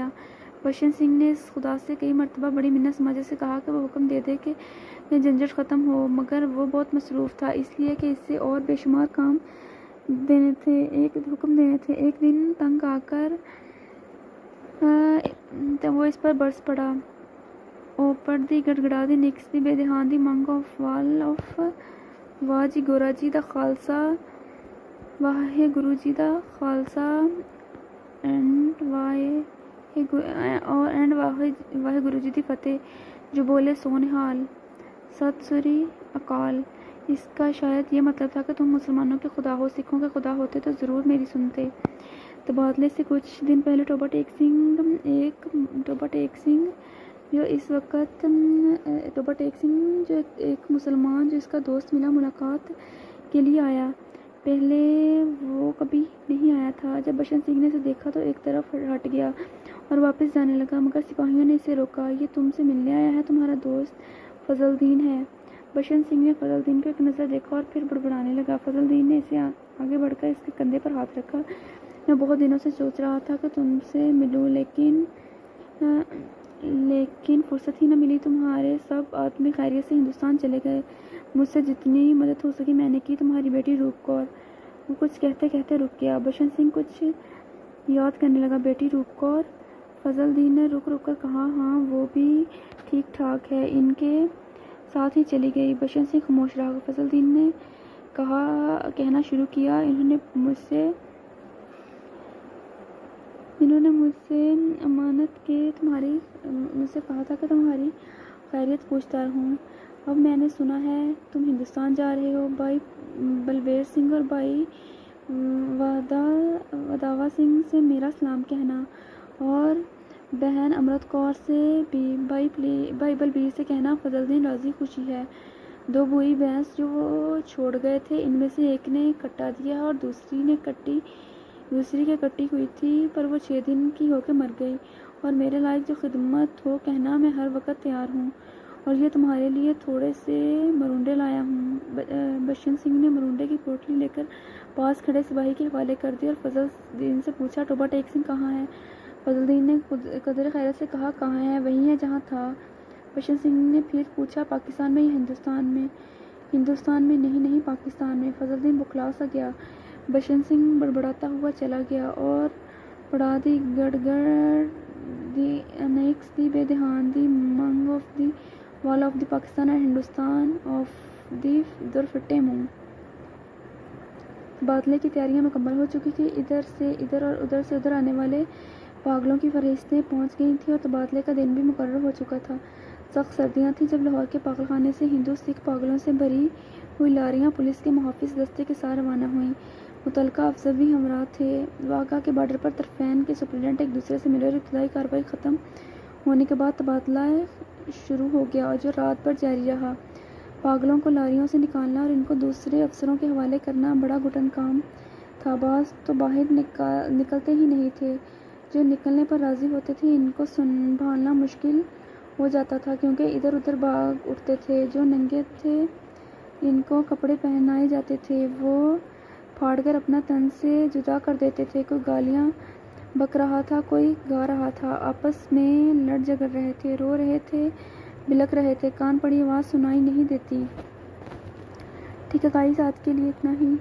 آیا۔ بشن سنگھ نے اس خدا سے کئی مرتبہ بڑی منت سماجت سے کہا کہ وہ حکم دے دے کہ یہ جھنجھٹ ختم ہو، مگر وہ بہت مصروف تھا، اس لیے کہ اس سے اور بے شمار کام حکم دینے تھے۔ ایک دن تنگ آ کر وہ اس پر برس پڑا۔ اوپر دی گڑگڑا دی نیکسٹ دی بے دہان دی منگ آف وال آف واہ جی گورا جی دا خالصہ، واہ گرو جی دا خالصہ اینڈ واہ گرو جی دی فتح، جو بولے سو نہال، ست سری اکال۔ اس کا شاید یہ مطلب تھا کہ تم مسلمانوں کے خدا ہو، سکھوں کے خدا ہوتے تو ضرور میری سنتے۔ تبادلے سے کچھ دن پہلے ٹوبہ ٹیک سنگھ جو اس وقت جو ایک مسلمان جو اس کا دوست ملا، ملاقات کے لیے آیا۔ پہلے وہ کبھی نہیں آیا تھا۔ جب بشن سنگھ نے اسے دیکھا تو ایک طرف ہٹ گیا اور واپس جانے لگا، مگر سپاہیوں نے اسے روکا۔ یہ تم سے ملنے آیا ہے، تمہارا دوست فضل الدین ہے۔ بشن سنگھ نے فضل الدین کو ایک نظر دیکھا اور پھر بڑبڑانے لگا۔ فضل الدین نے اسے آگے بڑھ کر اس کے کندھے پر ہاتھ رکھا۔ میں بہت دنوں سے سوچ رہا تھا کہ تم سے ملوں، لیکن فرصت ہی نہ ملی۔ تمہارے سب آدمی خیریت سے ہندوستان چلے گئے۔ مجھ سے جتنی مدد ہو سکی میں نے کی۔ تمہاری بیٹی روپ کور۔ وہ کچھ کہتے کہتے رک گیا۔ بشن سنگھ کچھ یاد کرنے لگا۔ بیٹی روپ کور؟ فضل الدین نے رک کر کہا، ہاں وہ بھی ٹھیک ٹھاک ہے، ان کے ساتھ ہی چلی گئی۔ بشن سنگھ خاموش رہا۔ فضل الدین نے کہنا شروع کیا، انہوں نے مجھ سے امانت کے مجھ سے کہا تھا کہ تمہاری خیریت پوچھتا رہوں۔ اب میں نے سنا ہے تم ہندوستان جا رہے ہو۔ بھائی بلبیر سنگھ اور بھائی وداوا سنگھ سے میرا سلام کہنا، اور بہن امرت کور سے بھی بھائی بلبیر سے کہنا فضل الدین راضی خوشی ہے۔ دو بوئی بھینس جو وہ چھوڑ گئے تھے، ان میں سے ایک نے کٹا دیا اور دوسری کے کٹی ہوئی تھی، پر وہ 6 دن کی ہو کے مر گئی۔ اور میرے لائق جو خدمت ہو کہنا، میں ہر وقت تیار ہوں، اور یہ تمہارے لیے تھوڑے سے مرونڈے لایا ہوں۔ بشن سنگھ نے مرونڈے کی پوٹلی لے کر پاس کھڑے سپاہی کے حوالے کر دی اور فضل الدین سے پوچھا، ٹوبہ ٹیک سنگھ کہاں ہے؟ فضل الدین نے قدر خیرت سے کہا، کہاں ہے؟ وہیں ہے جہاں تھا۔ بشن سنگھ نے پھر پوچھا، پاکستان میں یا ہندوستان میں؟ ہندوستان میں نہیں پاکستان میں۔ فضل الدین بکھلا سا گیا۔ بشن سنگھ بڑبڑاتا ہوا چلا گیا اور پڑا دی گڑگڑ دی نیکسٹ دی بے دہان دی منگ of the wall of the Pakistan and Hindustan of the در پھٹے منہ۔ تبادلے کی تیاریاں مکمل ہو چکی تھیں۔ ادھر سے ادھر اور ادھر سے ادھر آنے والے پاگلوں کی فہرستیں پہنچ گئی تھیں اور تبادلے کا دن بھی مقرر ہو چکا تھا۔ سخت سردیاں تھیں جب لاہور کے پاگل خانے سے ہندو سکھ پاگلوں سے بھری ہوئی لاریاں پولیس کے محافظ دستے کے ساتھ روانہ ہوئیں۔ متعلقہ افسر بھی ہمراہ تھے۔ واگا کے بارڈر پر طرفین کے سپرنٹنڈنٹ ایک دوسرے سے ملے اور ابتدائی کارروائی ختم ہونے کے بعد تبادلہ شروع ہو گیا، جو رات بھر جاری رہا۔ پاگلوں کو لاریوں سے نکالنا اور ان کو دوسرے افسروں کے حوالے کرنا بڑا گھٹن کام تھا۔ بعض تو باہر نکلتے ہی نہیں تھے، جو نکلنے پر راضی ہوتے تھے ان کو سنبھالنا مشکل ہو جاتا تھا، کیونکہ ادھر ادھر بھاگ اٹھتے تھے۔ جو ننگے تھے ان کو کپڑے پہنائے جاتے تھے، وہ پھاڑ کر اپنا تن سے جدا کر دیتے تھے۔ کوئی گالیاں بک رہا تھا، کوئی گا رہا تھا، آپس میں لڑ جھگڑ رہے تھے، رو رہے تھے، بلک رہے تھے، کان پڑی آواز سنائی نہیں دیتی۔ ٹھیک ہے گائز، آج کے لیے اتنا ہی۔